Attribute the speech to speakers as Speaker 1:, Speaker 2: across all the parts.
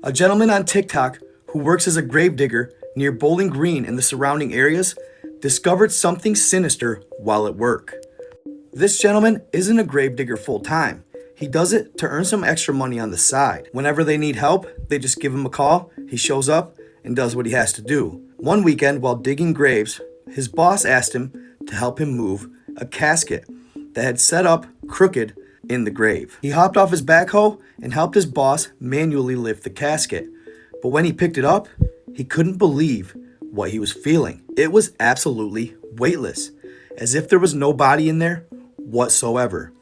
Speaker 1: A gentleman on TikTok who works as a gravedigger near Bowling Green and the surrounding areas discovered something sinister while at work. This gentleman isn't a gravedigger full time. He does it to earn some extra money on the side. Whenever they need help, they just give him a call, he shows up and does what he has to do. One weekend while digging graves, his boss asked him to help him move a casket that had set up crooked in the grave. He hopped off his backhoe and helped his boss manually lift the casket. But when he picked it up, he couldn't believe what he was feeling. It was absolutely weightless, as if there was no body in there whatsoever.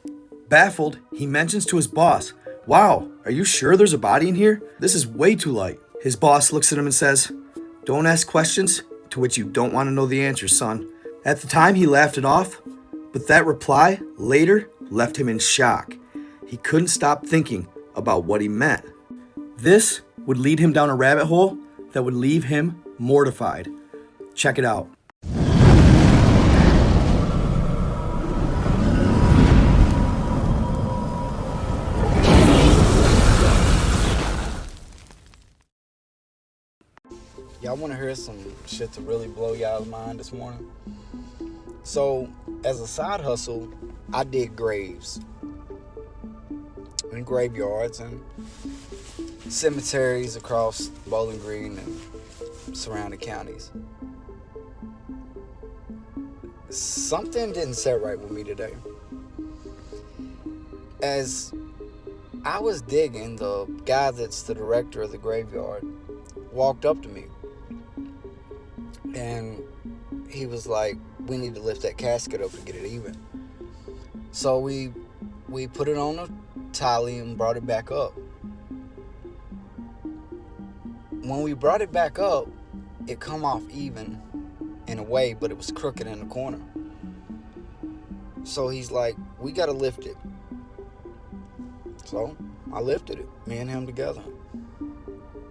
Speaker 1: Baffled, he mentions to his boss, "Wow, are you sure there's a body in here? This is way too light." His boss looks at him and says, "Don't ask questions to which you don't want to know the answers, son." At the time, he laughed it off, but that reply later left him in shock. He couldn't stop thinking about what he meant. This would lead him down a rabbit hole that would leave him mortified. Check it out.
Speaker 2: Y'all want to hear some shit to really blow y'all's mind this morning? So, as a side hustle, I dig graves and graveyards and cemeteries across Bowling Green and surrounding counties. Something didn't set right with me today. As I was digging, the guy that's the director of the graveyard walked up to me. And he was like, "We need to lift that casket up to get it even." So we put it on a tally and brought it back up. When we brought it back up, it come off even in a way, but it was crooked in the corner. So he's like, "We got to lift it." So I lifted it, me and him together.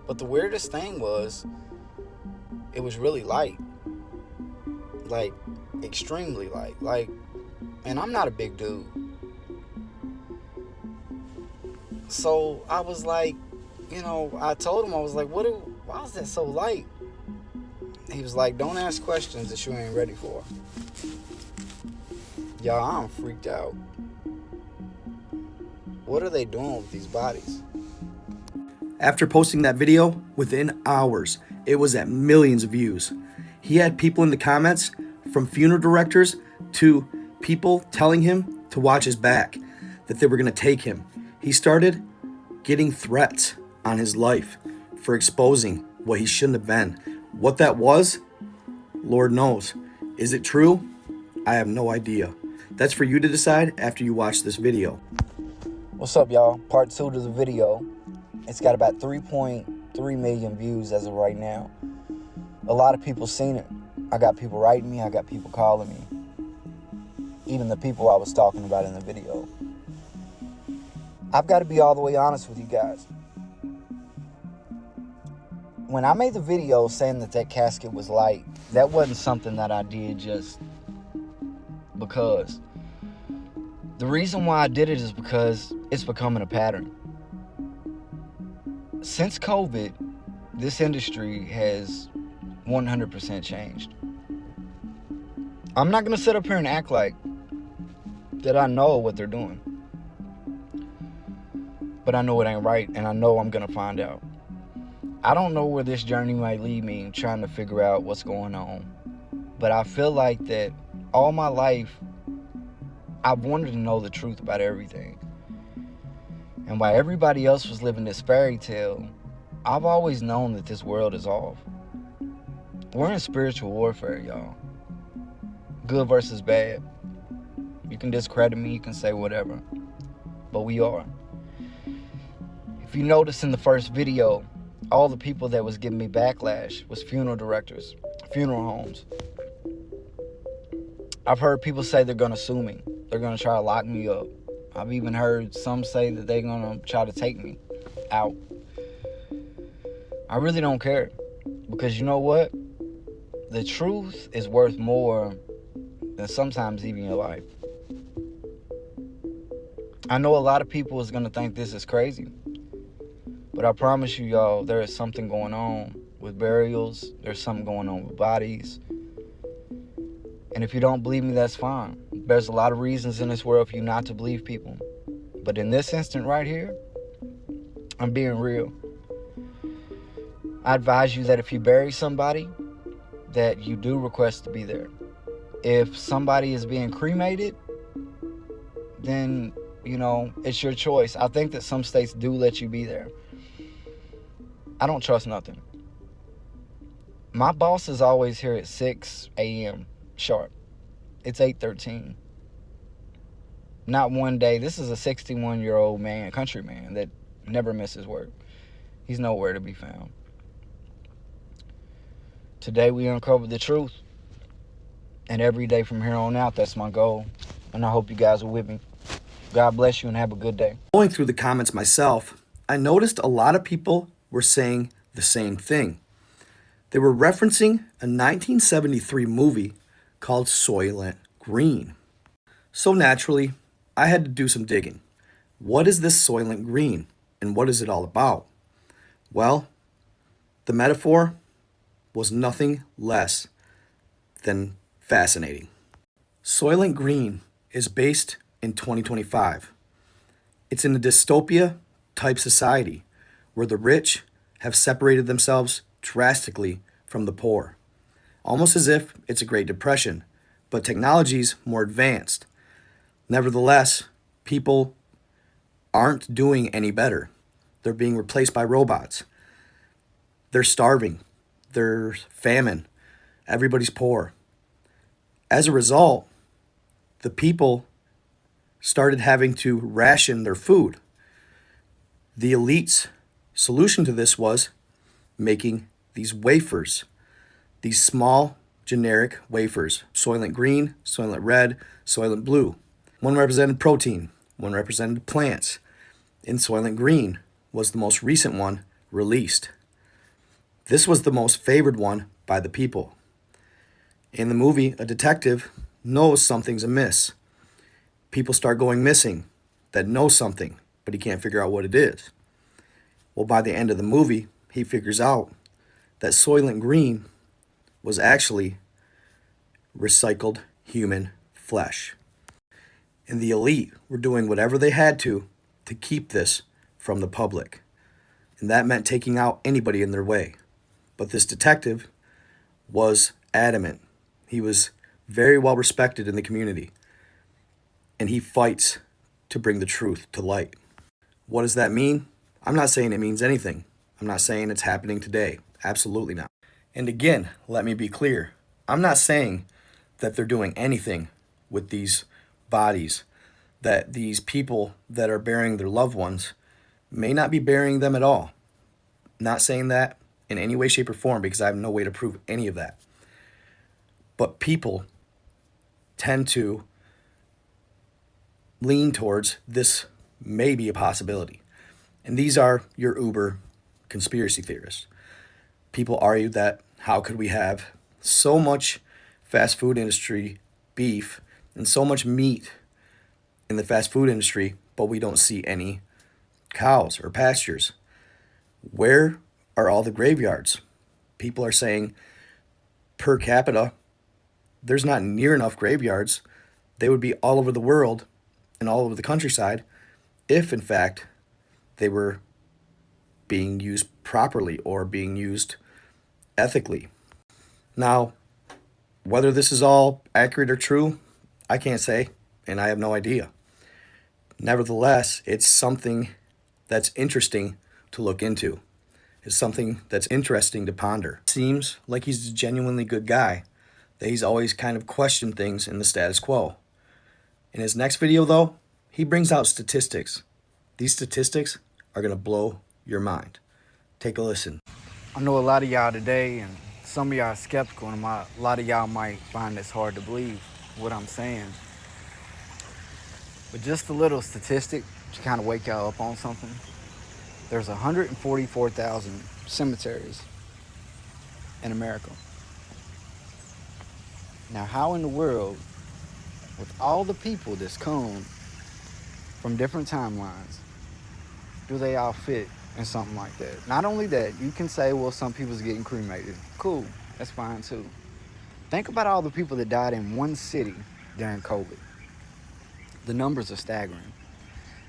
Speaker 2: But the weirdest thing was, it was really light. Like, extremely light. Like, and I'm not a big dude. So I was like, I told him, I was like, why is that so light? He was like, "Don't ask questions that you ain't ready for." Y'all, I'm freaked out. What are they doing with these bodies?
Speaker 1: After posting that video, within hours, it was at millions of views. He had people in the comments, from funeral directors to people telling him to watch his back, that they were going to take him. He started getting threats on his life for exposing what he shouldn't have been. What that was, Lord knows. Is it true? I have no idea. That's for you to decide after you watch this video.
Speaker 2: What's up, y'all? Part 2 to the video. It's got about 3.3 million views as of right now. A lot of people seen it. I got people writing me. I got people calling me. Even the people I was talking about in the video. I've got to be all the way honest with you guys. When I made the video saying that casket was light, that wasn't something that I did just because. The reason why I did it is because it's becoming a pattern. Since COVID, this industry has 100% changed. I'm not going to sit up here and act like that I know what they're doing. But I know it ain't right, and I know I'm going to find out. I don't know where this journey might lead me in trying to figure out what's going on. But I feel like that all my life, I've wanted to know the truth about everything. And while everybody else was living this fairy tale, I've always known that this world is off. We're in spiritual warfare, y'all. Good versus bad. You can discredit me, you can say whatever. But we are. If you notice in the first video, all the people that was giving me backlash was funeral directors, funeral homes. I've heard people say they're gonna sue me. They're gonna try to lock me up. I've even heard some say that they're gonna try to take me out. I really don't care. Because you know what? The truth is worth more than sometimes even your life. I know a lot of people is gonna think this is crazy. But But I promise you, y'all, there is something going on with burials. There's something going on with bodies. And if you don't believe me, that's fine. There's a lot of reasons in this world for you not to believe people. But in this instant right here, I'm being real. I advise you that if you bury somebody, that you do request to be there. If somebody is being cremated, then, you know, it's your choice. I think that some states do let you be there. I don't trust nothing. My boss is always here at 6 a.m. sharp. It's 8:13. Not one day. This is a 61-year-old man, country man, that never misses work. He's nowhere to be found. Today we uncovered the truth. And every day from here on out, that's my goal. And I hope you guys are with me. God bless you and have a good day.
Speaker 1: Going through the comments myself, I noticed a lot of people were saying the same thing. They were referencing a 1973 movie called Soylent Green. So naturally, I had to do some digging. What is this Soylent Green and what is it all about? Well, the metaphor was nothing less than fascinating. Soylent Green is based in 2025. It's in a dystopia type society where the rich have separated themselves drastically from the poor, almost as if it's a Great Depression, but technology's more advanced. Nevertheless, people aren't doing any better. They're being replaced by robots. They're starving. There's famine. Everybody's poor. As a result, the people started having to ration their food. The elite's solution to this was making these wafers, these small generic wafers, Soylent Green, Soylent Red, Soylent Blue. One represented protein, one represented plants, and Soylent Green was the most recent one released. This was the most favored one by the people. In the movie, a detective knows something's amiss. People start going missing that know something, but he can't figure out what it is. Well, by the end of the movie, he figures out that Soylent Green was actually recycled human flesh. And the elite were doing whatever they had to keep this from the public. And that meant taking out anybody in their way. But this detective was adamant. He was very well respected in the community. And he fights to bring the truth to light. What does that mean? I'm not saying it means anything. I'm not saying it's happening today. Absolutely not. And again, let me be clear. I'm not saying that they're doing anything with these bodies, that these people that are burying their loved ones may not be burying them at all. Not saying that in any way, shape, or form because I have no way to prove any of that. But people tend to lean towards this may be a possibility. And these are your uber conspiracy theorists. People argue that how could we have so much fast food industry beef and so much meat in the fast food industry, but we don't see any cows or pastures? Where are all the graveyards? People are saying per capita, there's not near enough graveyards. They would be all over the world and all over the countryside if, in fact, they were being used properly or being used ethically. Now, whether this is all accurate or true, I can't say, and I have no idea. Nevertheless, it's something that's interesting to look into. It's something that's interesting to ponder. It seems like he's a genuinely good guy, that he's always kind of questioned things in the status quo. In his next video, though, he brings out statistics. These statistics are going to blow your mind. Take a listen.
Speaker 2: I know a lot of y'all today, and some of y'all are skeptical, and a lot of y'all might find this hard to believe, what I'm saying. But just a little statistic to kind of wake y'all up on something. There's 144,000 cemeteries in America. Now, how in the world, with all the people that's come from different timelines, do they all fit and something like that. Not only that, you can say, well, some people's getting cremated. Cool, that's fine too. Think about all the people that died in one city during COVID. The numbers are staggering.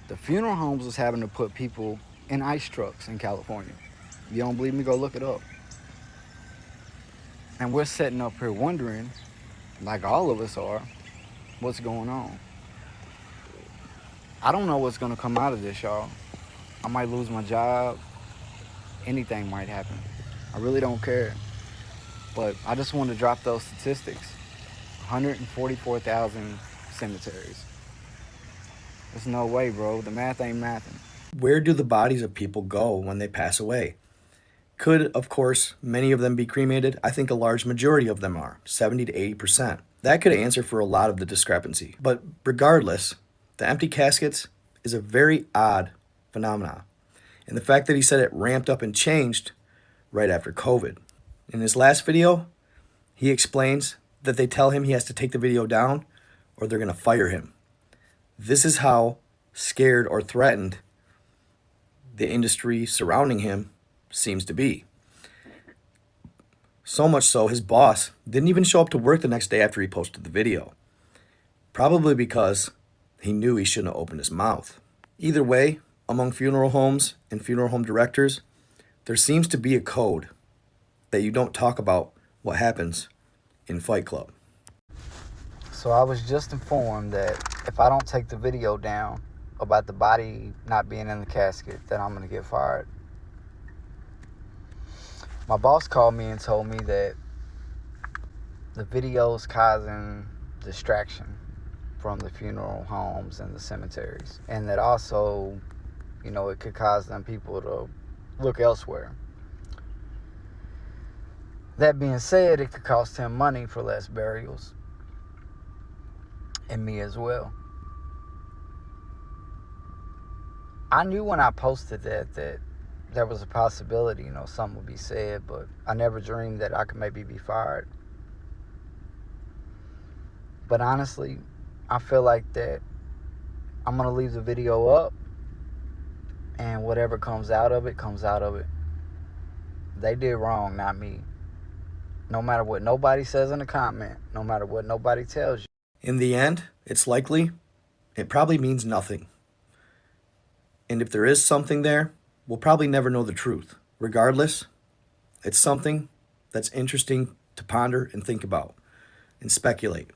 Speaker 2: The funeral homes was having to put people in ice trucks in California. You don't believe me? Go look it up. And we're sitting up here wondering, like all of us are, what's going on. I don't know what's gonna come out of this, y'all. I might lose my job. Anything might happen. I really don't care. But I just want to drop those statistics. 144,000 cemeteries. There's no way, bro. The math ain't mathing.
Speaker 1: Where do the bodies of people go when they pass away? Could, of course, many of them be cremated? I think a large majority of them are, 70 to 80%. That could answer for a lot of the discrepancy. But regardless, the empty caskets is a very odd phenomenon. And the fact that he said it ramped up and changed right after COVID. In his last video, he explains that they tell him he has to take the video down or they're going to fire him. This is how scared or threatened the industry surrounding him seems to be. So much so, his boss didn't even show up to work the next day after he posted the video. Probably because he knew he shouldn't have opened his mouth. Either way, among funeral homes and funeral home directors, there seems to be a code that you don't talk about what happens in Fight Club.
Speaker 2: So I was just informed that if I don't take the video down about the body not being in the casket, then I'm going to get fired. My boss called me and told me that the video's causing distraction from the funeral homes and the cemeteries. And that also, it could cause them people to look elsewhere. That being said, it could cost him money for less burials. And me as well. I knew when I posted that there was a possibility, something would be said, but I never dreamed that I could maybe be fired. But honestly, I feel like that I'm going to leave the video up, and whatever comes out of it, comes out of it. They did wrong, not me. No matter what nobody says in the comment, no matter what nobody tells you.
Speaker 1: In the end, it's likely it probably means nothing. And if there is something there, we'll probably never know the truth. Regardless, it's something that's interesting to ponder and think about and speculate.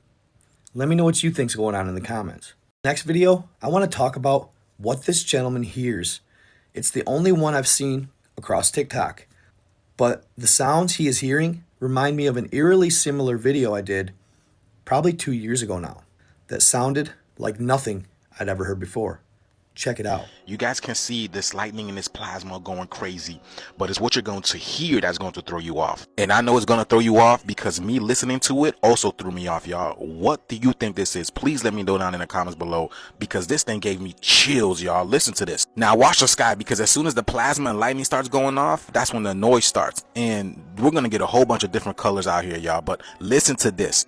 Speaker 1: Let me know what you think's going on in the comments. Next video, I want to talk about what this gentleman hears. It's the only one I've seen across TikTok. But the sounds he is hearing remind me of an eerily similar video I did probably 2 years ago now that sounded like nothing I'd ever heard before. Check it out.
Speaker 3: You guys can see this lightning and this plasma going crazy, but it's what you're going to hear that's going to throw you off. And I know it's going to throw you off because me listening to it also threw me off, y'all. What do you think this is? Please let me know down in the comments below, because this thing gave me chills, y'all. Listen to this. Now watch the sky, because as soon as the plasma and lightning starts going off, that's when the noise starts. And we're going to get a whole bunch of different colors out here, y'all. But listen to this.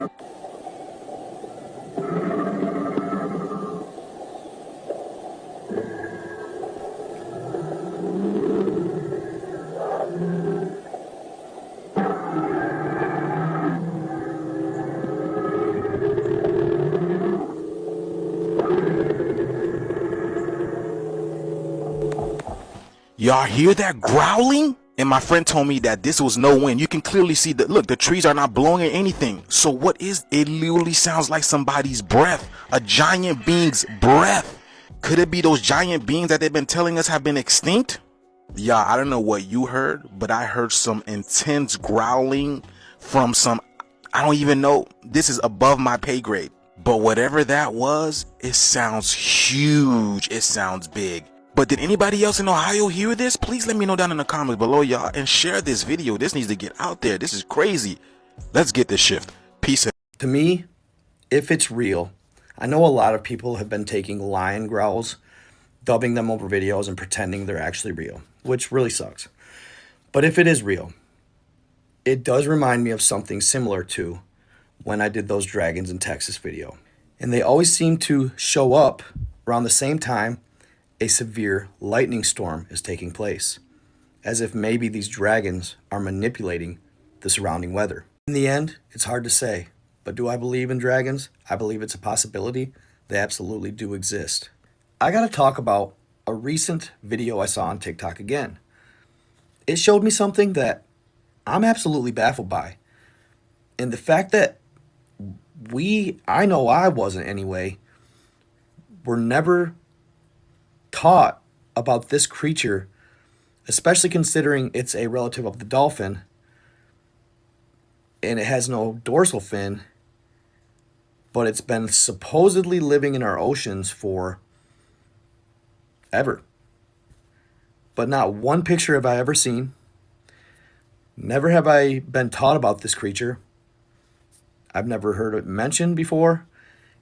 Speaker 3: Y'all hear that growling? And my friend told me that this was no wind. You can clearly see that, look, the trees are not blowing or anything. So what is it? Literally sounds like somebody's breath, a giant being's breath. Could it be those giant beings that they've been telling us have been extinct? Y'all, I don't know what you heard, but I heard some intense growling from some, I don't even know. This is above my pay grade. But whatever that was, it sounds huge. It sounds big. But did anybody else in Ohio hear this? Please let me know down in the comments below, y'all, and share this video. This needs to get out there. This is crazy. Let's get this shift. Peace.
Speaker 1: To me, if it's real, I know a lot of people have been taking lion growls, dubbing them over videos and pretending they're actually real, which really sucks. But if it is real, it does remind me of something similar to when I did those dragons in Texas video. And they always seem to show up around the same time a severe lightning storm is taking place, as if maybe these dragons are manipulating the surrounding weather. In the end, it's hard to say, but do I believe in dragons? I believe it's a possibility. They absolutely do exist. I gotta talk about a recent video I saw on TikTok again. It showed me something that I'm absolutely baffled by. And the fact that I know I wasn't anyway, were never taught about this creature, especially considering it's a relative of the dolphin and it has no dorsal fin, but it's been supposedly living in our oceans for ever. But not one picture have I ever seen. Never have I been taught about this creature. I've never heard it mentioned before.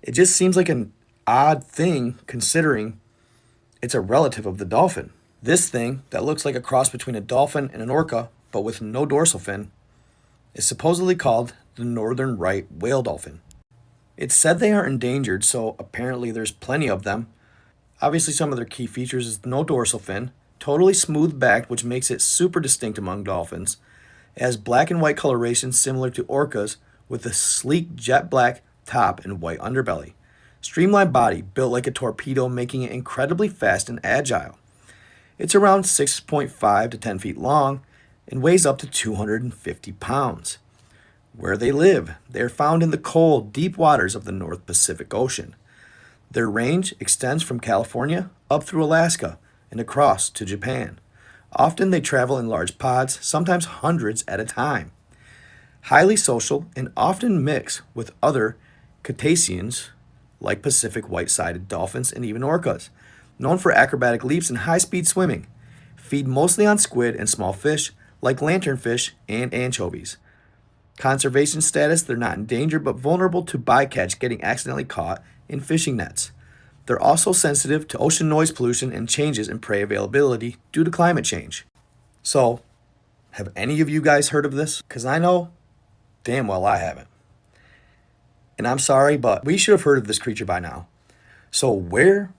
Speaker 1: It just seems like an odd thing considering it's a relative of the dolphin. This thing that looks like a cross between a dolphin and an orca, but with no dorsal fin, is supposedly called the northern right whale dolphin. It's said they are endangered, so apparently there's plenty of them. Obviously some of their key features is no dorsal fin, totally smooth backed, which makes it super distinct among dolphins. It has black and white coloration similar to orcas, with a sleek jet black top and white underbelly. Streamlined body, built like a torpedo, making it incredibly fast and agile. It's around 6.5 to 10 feet long and weighs up to 250 pounds. Where they live, they are found in the cold, deep waters of the North Pacific Ocean. Their range extends from California up through Alaska and across to Japan. Often they travel in large pods, sometimes hundreds at a time. Highly social and often mix with other cetaceans like Pacific white-sided dolphins and even orcas. Known for acrobatic leaps and high-speed swimming. Feed mostly on squid and small fish like lanternfish and anchovies. Conservation status, they're not endangered but vulnerable to bycatch getting accidentally caught in fishing nets. They're also sensitive to ocean noise pollution and changes in prey availability due to climate change. So, have any of you guys heard of this? Because I know damn well I haven't. And I'm sorry, but we should have heard of this creature by now. So where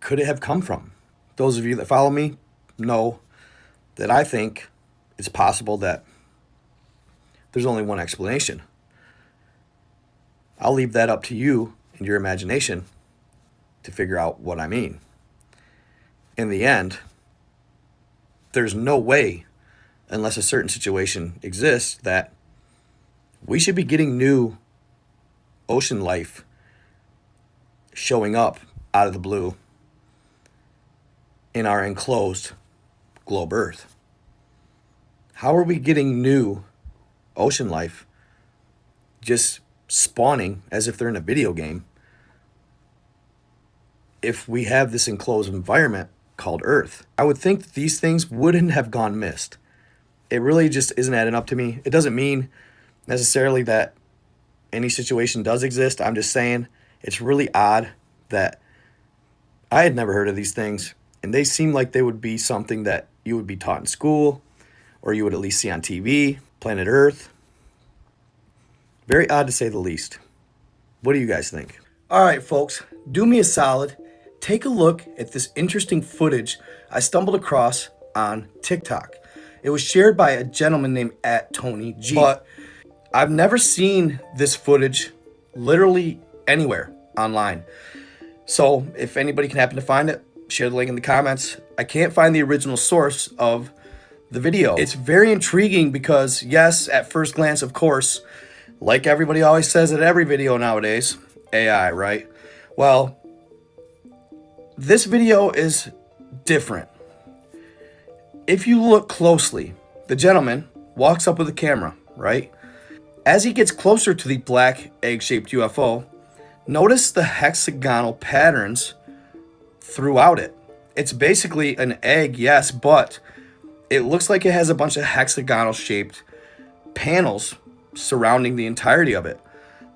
Speaker 1: could it have come from? Those of you that follow me know that I think it's possible that there's only one explanation. I'll leave that up to you and your imagination to figure out what I mean. In the end, there's no way, unless a certain situation exists, that we should be getting new ocean life showing up out of the blue in our enclosed globe Earth. How are we getting new ocean life just spawning as if they're in a video game if we have this enclosed environment called Earth? I would think that these things wouldn't have gone missed. It really just isn't adding up to me. It doesn't mean necessarily that any situation does exist. I'm just saying it's really odd that I had never heard of these things, and they seem like they would be something that you would be taught in school or you would at least see on TV, Planet Earth. Very odd to say the least. What do you guys think? All right, folks, do me a solid. Take a look at this interesting footage I stumbled across on TikTok. It was shared by a gentleman named @TonyG. But I've never seen this footage literally anywhere online. So if anybody can happen to find it, share the link in the comments. I can't find the original source of the video. It's very intriguing because, yes, at first glance, of course, like everybody always says at every video nowadays, AI, right? Well, this video is different. If you look closely, the gentleman walks up with a camera, right? As he gets closer to the black egg-shaped UFO, notice the hexagonal patterns throughout it. It's basically an egg, yes, but it looks like it has a bunch of hexagonal-shaped panels surrounding the entirety of it.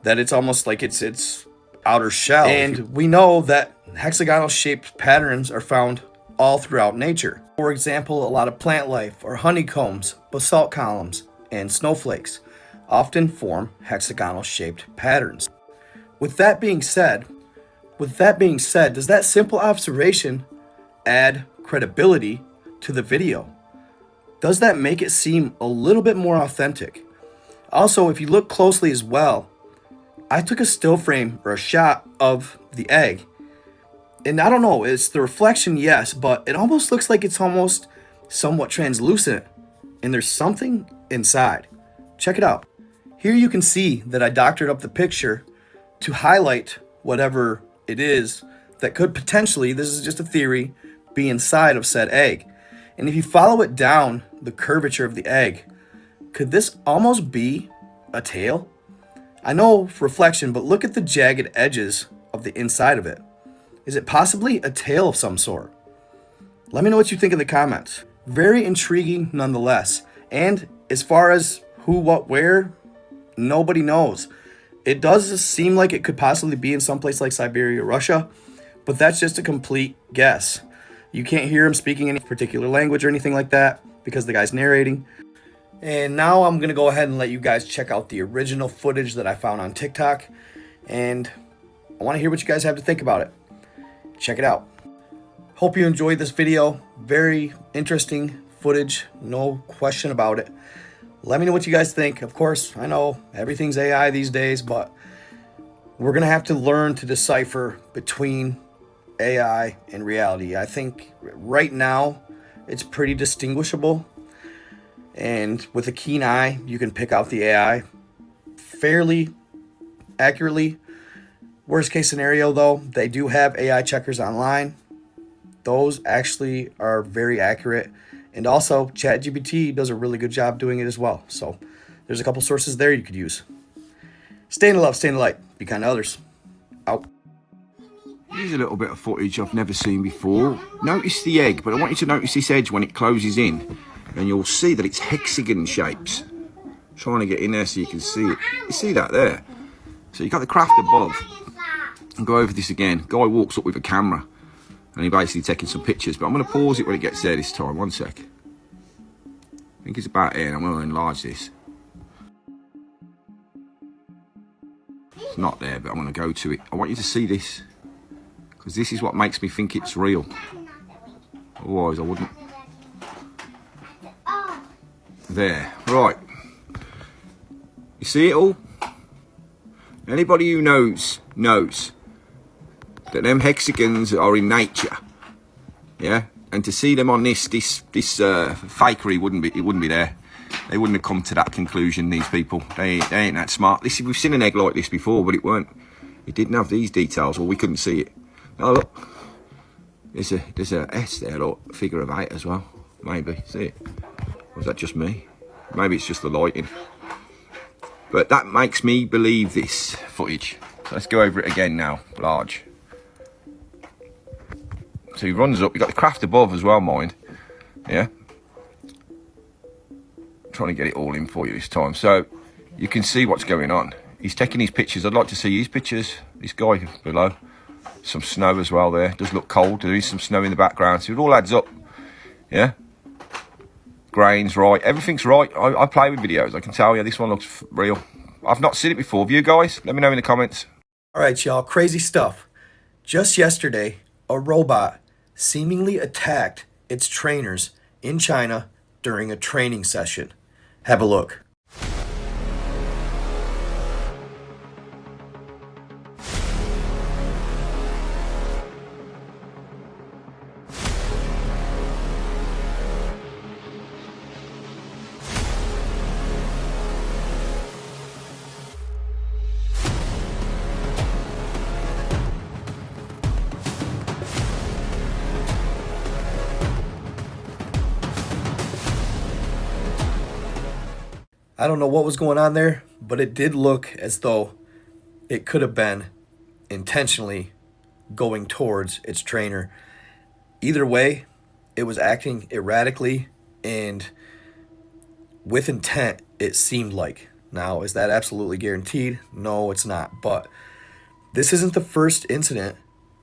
Speaker 1: That it's almost like its outer shell. And we know that hexagonal-shaped patterns are found all throughout nature. For example, a lot of plant life or honeycombs, basalt columns, and snowflakes often form hexagonal-shaped patterns. With that being said, does that simple observation add credibility to the video? Does that make it seem a little bit more authentic? Also, if you look closely as well, I took a still frame or a shot of the egg. And I don't know, it's the reflection, yes, but it almost looks like it's almost somewhat translucent. And there's something inside. Check it out. Here you can see that I doctored up the picture to highlight whatever it is that could potentially, this is just a theory, be inside of said egg. And if you follow it down the curvature of the egg, could this almost be a tail? I know reflection, but look at the jagged edges of the inside of it. Is it possibly a tail of some sort? Let me know what you think in the comments. Very intriguing nonetheless. And as far as who, what, where, nobody knows. It does seem like it could possibly be in some place like Siberia, Russia, but that's just a complete guess. You can't hear him speaking any particular language or anything like that because the guy's narrating. And now I'm going to go ahead and let you guys check out the original footage that I found on TikTok. And I want to hear what you guys have to think about it. Check it out. Hope you enjoyed this video. Very interesting footage, no question about it. Let me know what you guys think. Of course, I know everything's AI these days, but we're going to have to learn to decipher between AI and reality. I think right now it's pretty distinguishable. And with a keen eye, you can pick out the AI fairly accurately. Worst case scenario, though, they do have AI checkers online. Those actually are very accurate. And also, ChatGPT does a really good job doing it as well. So there's a couple sources there you could use. Stay in the love, stay in the light. Be kind to others. Out.
Speaker 4: Here's a little bit of footage I've never seen before. Notice the egg, but I want you to notice this edge when it closes in. And you'll see that it's hexagon shapes. Trying to get in there so you can see it. You see that there? So you've got the craft above. And go over this again. Guy walks up with a camera. And he's basically taking some pictures. But I'm going to pause it when it gets there this time. One sec. I think it's about here. And I'm going to enlarge this. It's not there, but I'm going to go to it. I want you to see this. Because this is what makes me think it's real. Otherwise, I wouldn't. There. Right. You see it all? Anybody who knows that them hexagons are in nature. Yeah? And to see them on this fakery wouldn't be there. They wouldn't have come to that conclusion, these people. They ain't that smart. We've seen an egg like this before, but it didn't have these details, or we couldn't see it. Oh look. There's a S there, look, figure of 8 as well. Maybe. See it? Or is that just me? Maybe it's just the lighting. But that makes me believe this footage. So let's go over it again now, large. So he runs up, you've got the craft above as well, mind. Yeah? Trying to get it all in for you this time. So you can see what's going on. He's taking his pictures. I'd like to see his pictures. This guy below. Some snow as well there. Does look cold. There is some snow in the background. So it all adds up. Yeah? Grain's right. Everything's right. I play with videos. I can tell you this one looks real. I've not seen it before. Have you guys? Let me know in the comments.
Speaker 1: All right, y'all. Crazy stuff. Just yesterday, a robot seemingly attacked its trainers in China during a training session. Have a look. I don't know what was going on there, but it did look as though it could have been intentionally going towards its trainer. Either way, it was acting erratically and with intent, it seemed like. Now, is that absolutely guaranteed? No, it's not. But this isn't the first incident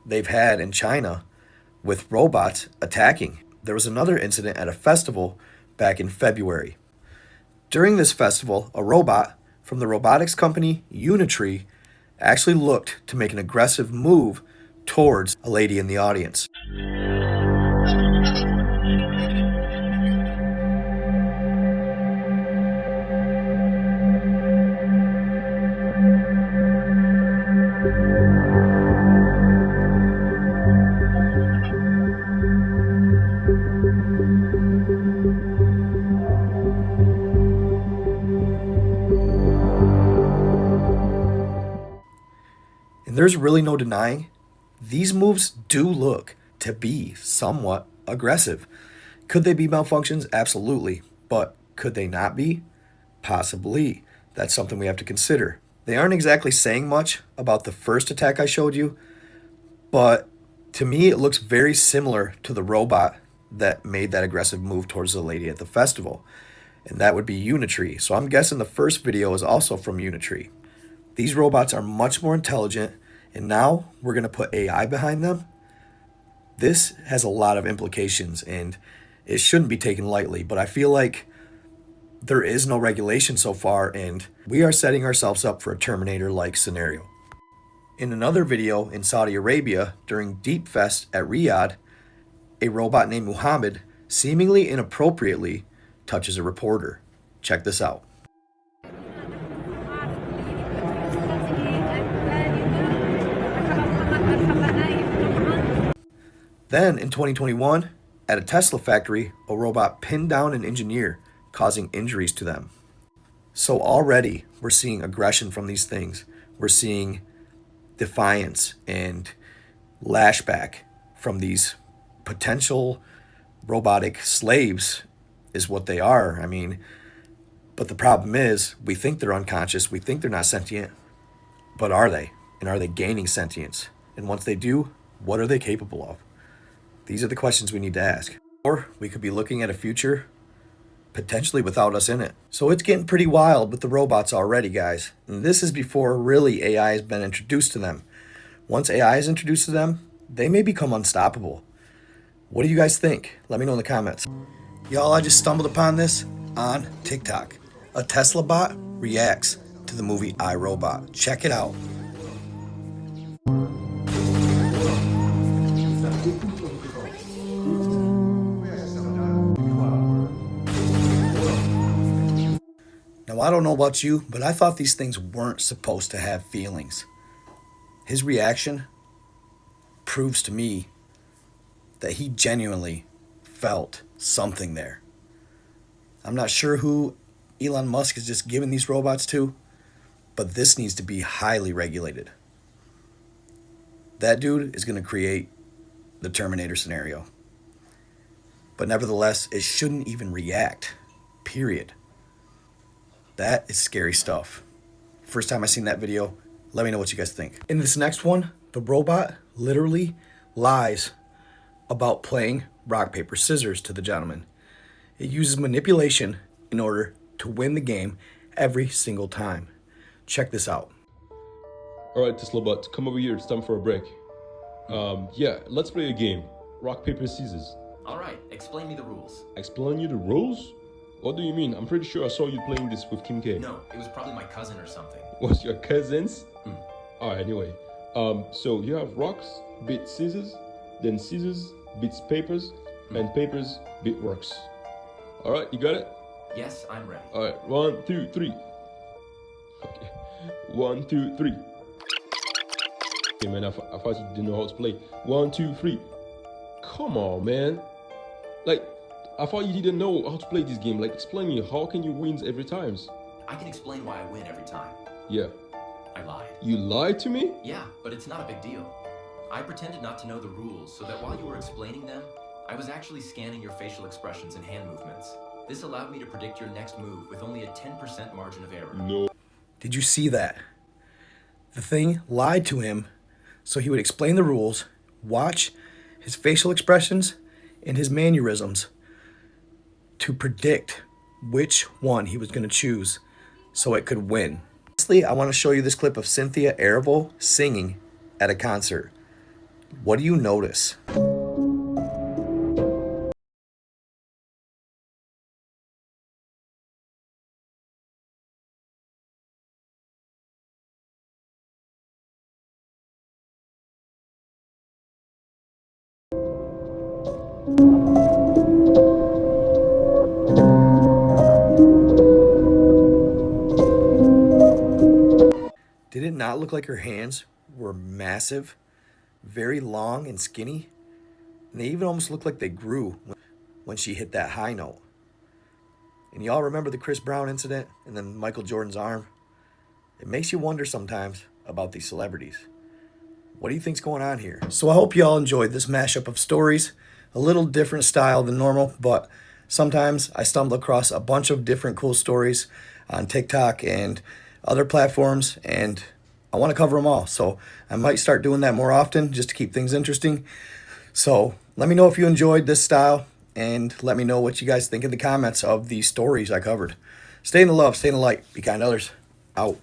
Speaker 1: they've had in China with robots attacking. There was another incident at a festival back in February. During this festival, a robot from the robotics company Unitree actually looked to make an aggressive move towards a lady in the audience. And there's really no denying, these moves do look to be somewhat aggressive. Could they be malfunctions? Absolutely. But could they not be? Possibly. That's something we have to consider. They aren't exactly saying much about the first attack I showed you, but to me it looks very similar to the robot that made that aggressive move towards the lady at the festival. And that would be Unitree. So I'm guessing the first video is also from Unitree. These robots are much more intelligent, and now we're going to put AI behind them. This has a lot of implications, and it shouldn't be taken lightly, but I feel like there is no regulation so far, and we are setting ourselves up for a Terminator-like scenario. In another video in Saudi Arabia during Deep Fest at Riyadh, a robot named Muhammad seemingly inappropriately touches a reporter. Check this out. Then in 2021, at a Tesla factory, a robot pinned down an engineer, causing injuries to them. So already we're seeing aggression from these things. We're seeing defiance and lashback from these potential robotic slaves is what they are. I mean, but the problem is we think they're unconscious. We think they're not sentient, but are they? And are they gaining sentience? And once they do, what are they capable of? These are the questions we need to ask. Or we could be looking at a future potentially without us in it. So it's getting pretty wild with the robots already, guys. And this is before really AI has been introduced to them. Once AI is introduced to them, they may become unstoppable. What do you guys think? Let me know in the comments. Y'all, I just stumbled upon this on TikTok. A Tesla bot reacts to the movie I, Robot. Check it out. Now, I don't know about you, but I thought these things weren't supposed to have feelings. His reaction proves to me that he genuinely felt something there. I'm not sure who Elon Musk is just giving these robots to, but this needs to be highly regulated. That dude is going to create the Terminator scenario. But nevertheless, it shouldn't even react, period. That is scary stuff. First time I seen that video, let me know what you guys think. In this next one, the robot literally lies about playing rock, paper, scissors to the gentleman. It uses manipulation in order to win the game every single time. Check this out.
Speaker 5: All right, Tesla bot, come over here. It's time for a break. Yeah, let's play a game. Rock, paper, scissors.
Speaker 6: All right, explain me the rules.
Speaker 5: Explain you the rules? What do you mean? I'm pretty sure I saw you playing this with Kim K.
Speaker 6: No, it was probably my cousin or something.
Speaker 5: Was your cousins? Alright, anyway. So you have rocks beat scissors, then scissors beats papers, and papers beat rocks. Alright, you got it?
Speaker 6: Yes, I'm ready.
Speaker 5: Alright, 1, 2, 3. Okay. 1, 2, 3. Okay, man, I thought you didn't know how to play. 1, 2, 3. Come on, man. Like, I thought you didn't know how to play this game. Like, explain me, how can you win every time?
Speaker 6: I can explain why I win every time.
Speaker 5: Yeah.
Speaker 6: I lied.
Speaker 5: You lied to me?
Speaker 6: Yeah, but it's not a big deal. I pretended not to know the rules so that while you were explaining them, I was actually scanning your facial expressions and hand movements. This allowed me to predict your next move with only a 10% margin of error.
Speaker 5: No.
Speaker 1: Did you see that? The thing lied to him so he would explain the rules, watch his facial expressions and his mannerisms to predict which one he was going to choose so it could win. Lastly, I want to show you this clip of Cynthia Erivo singing at a concert. What do you notice? Did it not look like her hands were massive, very long and skinny? And they even almost looked like they grew when she hit that high note. And y'all remember the Chris Brown incident and then Michael Jordan's arm? It makes you wonder sometimes about these celebrities. what do you think's going on here? So I hope you all enjoyed this mashup of stories. A little different style than normal, but sometimes I stumble across a bunch of different cool stories on TikTok and other platforms, and I want to cover them all. So I might start doing that more often just to keep things interesting. So let me know if you enjoyed this style, and let me know what you guys think in the comments of these stories I covered. Stay in the love, stay in the light, be kind to others. Out.